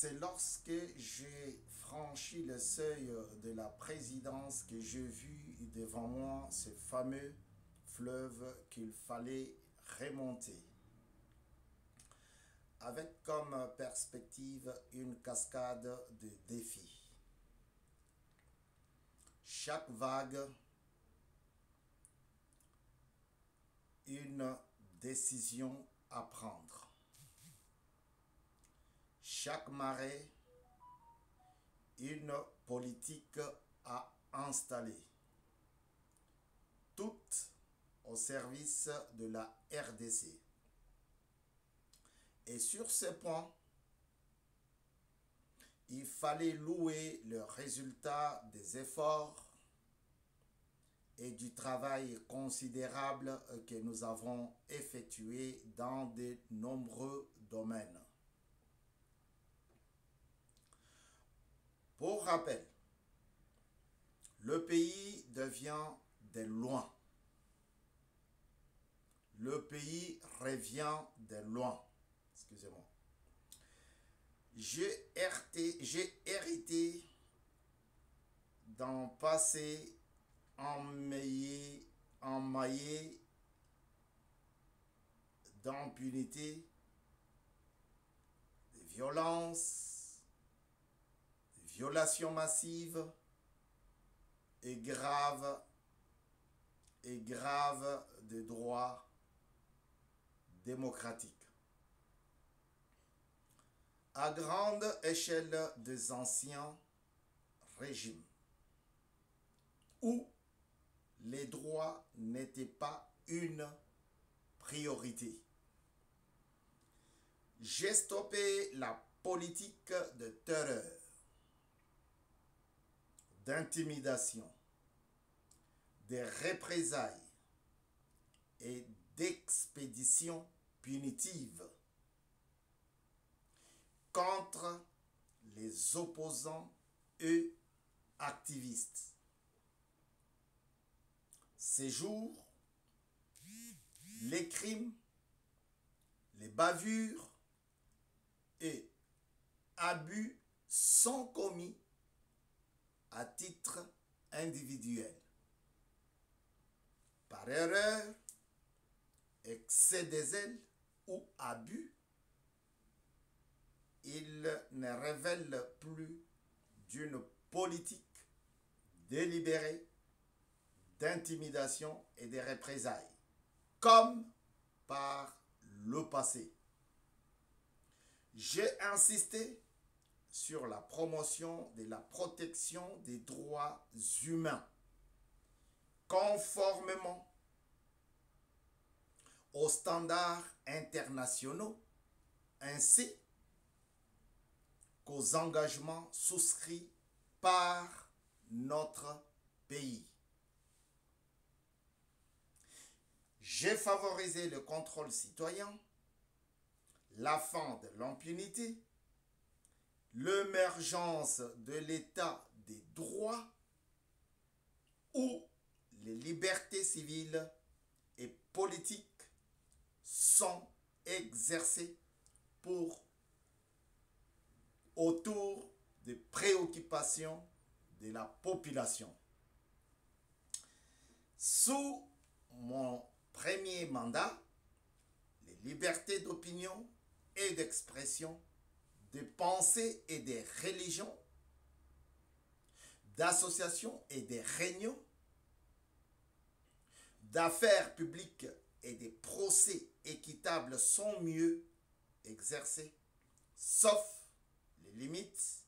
C'est lorsque j'ai franchi le seuil de la présidence que j'ai vu devant moi ce fameux fleuve qu'il fallait remonter, avec comme perspective une cascade de défis. Chaque vague, une décision à prendre. Chaque marée, une politique à installer. Toutes au service de la RDC. Et sur ce point, il fallait louer le résultat des efforts et du travail considérable que nous avons effectué dans de nombreux domaines. Pour rappel, le pays devient de loin. Le pays revient de loin. Excusez-moi. J'ai hérité d'un passé emmaillé d'impunité, de violence, de violations massives et graves de droits démocratiques. À grande échelle des anciens régimes, où les droits n'étaient pas une priorité. J'ai stoppé la politique de terreur, d'intimidation, de représailles et d'expéditions punitives contre les opposants et activistes. Ces jours, les crimes, les bavures et abus sont commis à titre individuel, par erreur, excès de zèle ou abus. Il ne révèle plus d'une politique délibérée d'intimidation et de représailles, comme par le passé. J'ai insisté sur la promotion de la protection des droits humains, conformément aux standards internationaux, ainsi qu'aux engagements souscrits par notre pays. J'ai favorisé le contrôle citoyen, la fin de l'impunité, l'émergence de l'état des droits, où les libertés civiles et politiques sont exercées autour des préoccupations de la population. Sous mon premier mandat, les libertés d'opinion et d'expression, de pensée et de religion, d'association et de réunions, d'affaires publiques et des procès équitables sont mieux exercés, sauf les limites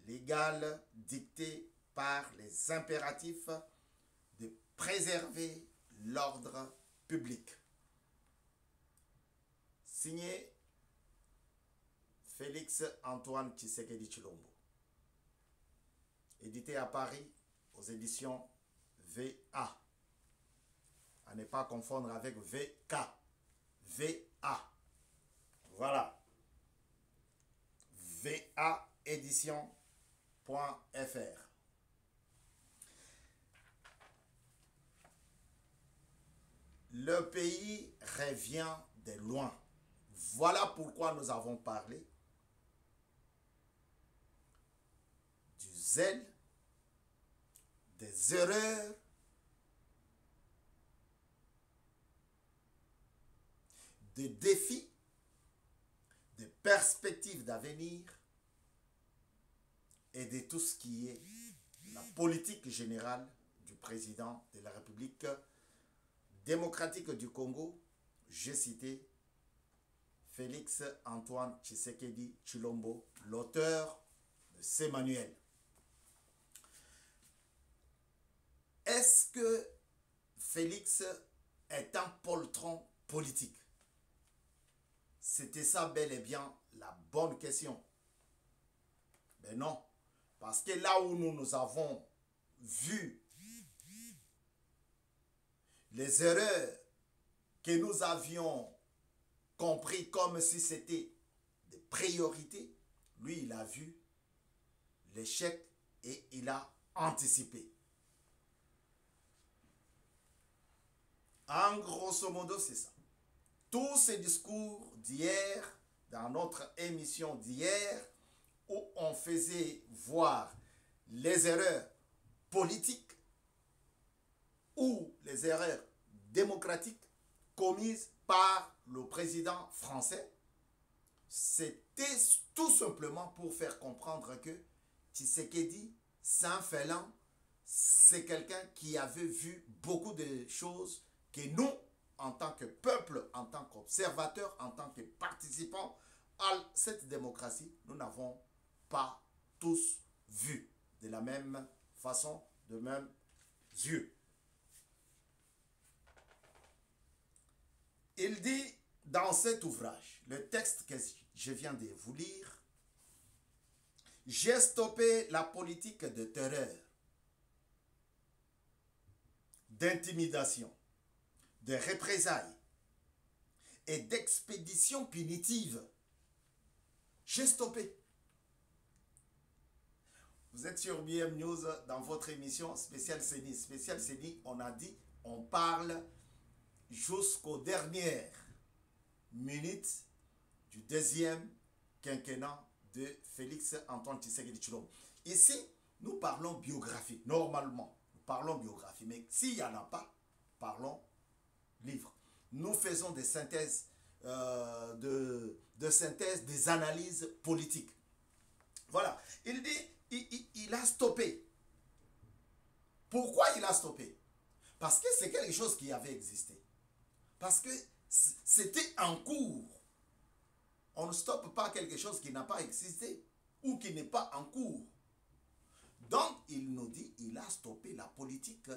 légales dictées par les impératifs de préserver l'ordre public. Signé Félix Antoine Tshisekedi Tshilombo. Édité à Paris aux éditions VA. À ne pas confondre avec VK. VA. Voilà. VA édition.fr. Le pays revient de loin. Voilà pourquoi nous avons parlé zèle, des erreurs, des défis, des perspectives d'avenir et de tout ce qui est la politique générale du président de la République démocratique du Congo, j'ai cité Félix Antoine Tshisekedi Tshilombo, l'auteur de ces manuels. Est-ce que Félix est un poltron politique? C'était ça bel et bien la bonne question. Mais non, parce que là où nous avons vu les erreurs que nous avions compris comme si c'était des priorités, lui il a vu l'échec et il a anticipé. En grosso modo, c'est ça. Tous ces discours d'hier, dans notre émission d'hier, où on faisait voir les erreurs politiques ou les erreurs démocratiques commises par le président français, c'était tout simplement pour faire comprendre que Tshisekedi, c'est un félin, c'est quelqu'un qui avait vu beaucoup de choses que nous, en tant que peuple, en tant qu'observateurs, en tant que participants à cette démocratie, nous n'avons pas tous vu de la même façon, de même yeux. Il dit dans cet ouvrage, le texte que je viens de vous lire, j'ai stoppé la politique de terreur, d'intimidation, de représailles et d'expéditions punitives. J'ai stoppé. Vous êtes sur BM News dans votre émission Spécial CENI. Spécial CENI, on a dit, on parle jusqu'aux dernières minutes du deuxième quinquennat de Félix Antoine Tshisekedi Tshilombo. Ici, nous parlons biographie. Normalement, nous parlons biographie. Mais s'il n'y en a pas, parlons livre. Nous faisons des synthèses, synthèse des analyses politiques. Voilà. Il dit, il a stoppé. Pourquoi il a stoppé? Parce que c'est quelque chose qui avait existé. Parce que c'était en cours. On ne stoppe pas quelque chose qui n'a pas existé ou qui n'est pas en cours. Donc, il nous dit, il a stoppé la politique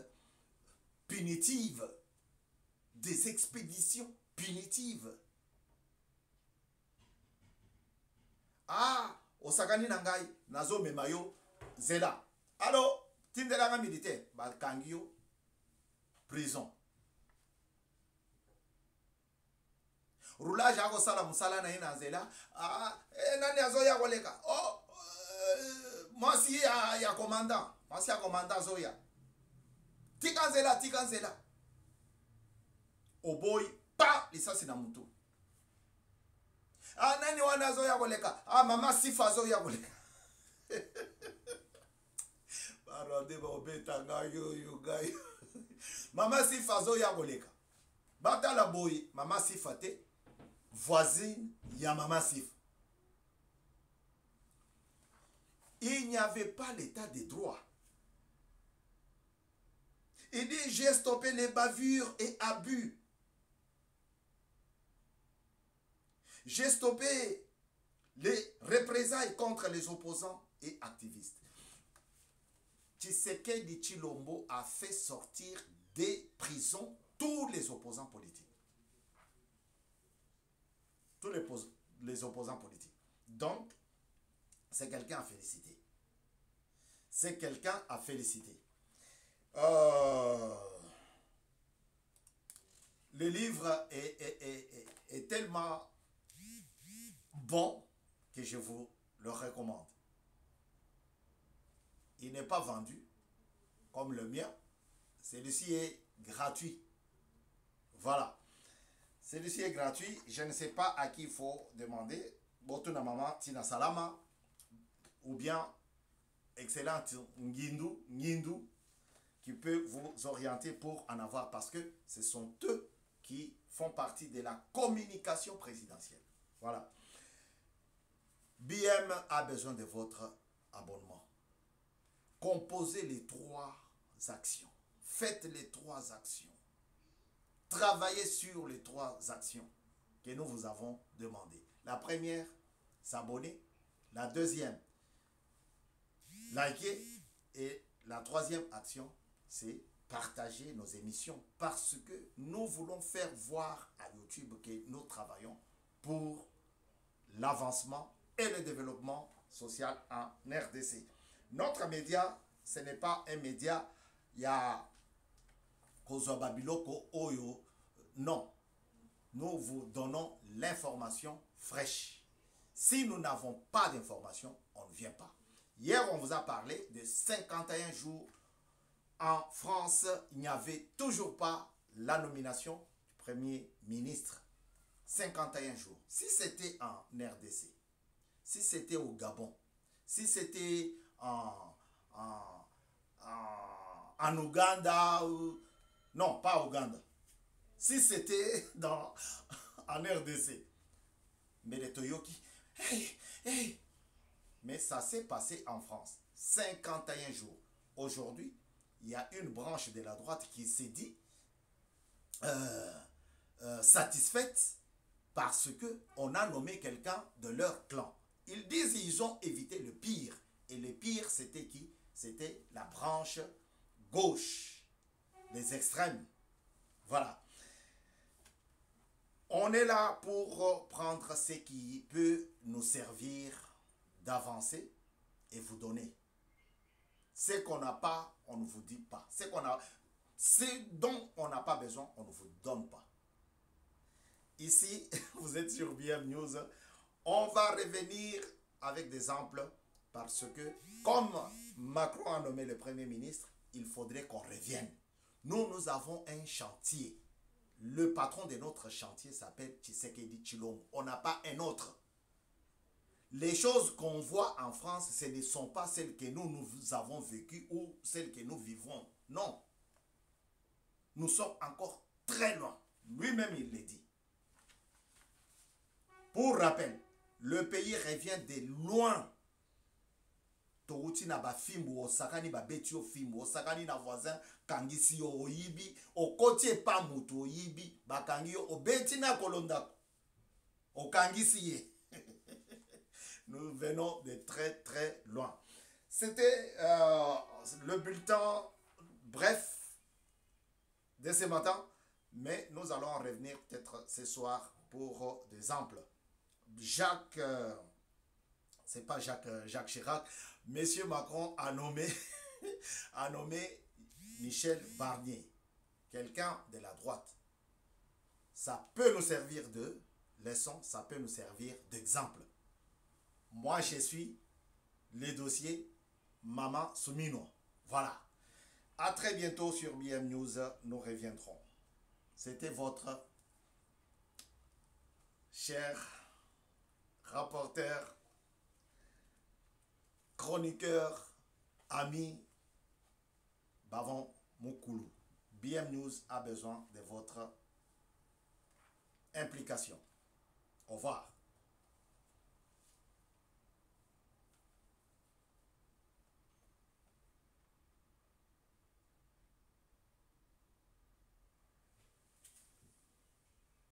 punitive, des expéditions punitives. Ah, osakani nangai, nazo memayo, zela. Alors, tindelanga militaire, balkangio, prison. Roulage à sala musala na ina zela. Ah, nani azoya koleka. Oh, moi si ya commandant, moi si ya commandant zoya. Tikanzela, tikanzela. Oh boy, pa, lisasi na mutu. Ah, nani wana zoya koleka. Ah, mama sifa zoya koleka. Barode ba obeta ngayo gayo. Mama sifa zoya koleka. Bata la boy, mama sifa te. Voisine, ya mama Sif. Il n'y avait pas l'état de droit. Il dit, j'ai stoppé les bavures et abus. J'ai stoppé les représailles contre les opposants et activistes. Tshisekedi Tshilombo a fait sortir des prisons tous les opposants politiques. Tous les opposants politiques. Donc, c'est quelqu'un à féliciter. C'est quelqu'un à féliciter. Le livre est tellement bon que je vous le recommande. Il n'est pas vendu comme le mien. Celui-ci est gratuit. Voilà. Celui-ci est gratuit. Je ne sais pas à qui il faut demander. Botuna Mama Tina Salama ou bien excellente Ngindou, qui peut vous orienter pour en avoir, parce que ce sont eux qui font partie de la communication présidentielle. Voilà. BM a besoin de votre abonnement. Composez les 3 actions. Faites les 3 actions. Travaillez sur les 3 actions que nous vous avons demandées. La première, s'abonner. La deuxième, liker. Et la troisième action, c'est partager nos émissions, parce que nous voulons faire voir à YouTube que nous travaillons pour l'avancement et le développement social en RDC. Notre média, ce n'est pas un média, il y a Kozobabiloko Oyo. Non, nous vous donnons l'information fraîche. Si nous n'avons pas d'information, on ne vient pas. Hier, on vous a parlé de 51 jours. En France, il n'y avait toujours pas la nomination du Premier ministre. 51 jours. Si c'était en RDC, si c'était au Gabon, si c'était en Ouganda, non, pas Ouganda, si c'était en RDC, mais les Toyoki, hey, hey. Mais ça s'est passé en France. 51 jours. Aujourd'hui, il y a une branche de la droite qui s'est dit satisfaite parce qu'on a nommé quelqu'un de leur clan. Ils disent qu'ils ont évité le pire. Et le pire, c'était qui? C'était la branche gauche, les extrêmes. Voilà. On est là pour prendre ce qui peut nous servir d'avancer et vous donner. Ce qu'on n'a pas, on ne vous dit pas. Ce dont on n'a pas besoin, on ne vous donne pas. Ici, vous êtes sur BM News. On va revenir avec des exemples parce que, comme Macron a nommé le Premier ministre, il faudrait qu'on revienne. Nous avons un chantier. Le patron de notre chantier s'appelle Tshisekedi Tshilombo. On n'a pas un autre. Les choses qu'on voit en France, ce ne sont pas celles que nous avons vécues ou celles que nous vivons. Non. Nous sommes encore très loin. Lui-même, il l'a dit. Pour rappel, le pays revient de loin. Touti na ba fimbu osakani ba beti o fimbu osakani na voisin kangisi o oyibi o kotie pa mutu oyibi ba kangi o beti na kolonda o kangisi ye. Nous venons de très très loin. C'était le bulletin bref de ce matin, mais nous allons revenir peut-être ce soir pour des exemples. C'est pas Jacques Chirac, Monsieur Macron a nommé, a nommé Michel Barnier, quelqu'un de la droite. Ça peut nous servir de leçon, ça peut nous servir d'exemple. Moi, je suis le dossier Maman Soumino. Voilà. À très bientôt sur BM News. Nous reviendrons. C'était votre cher rapporteur, chroniqueur, ami, Bavon Moukoulou. BM News a besoin de votre implication. Au revoir.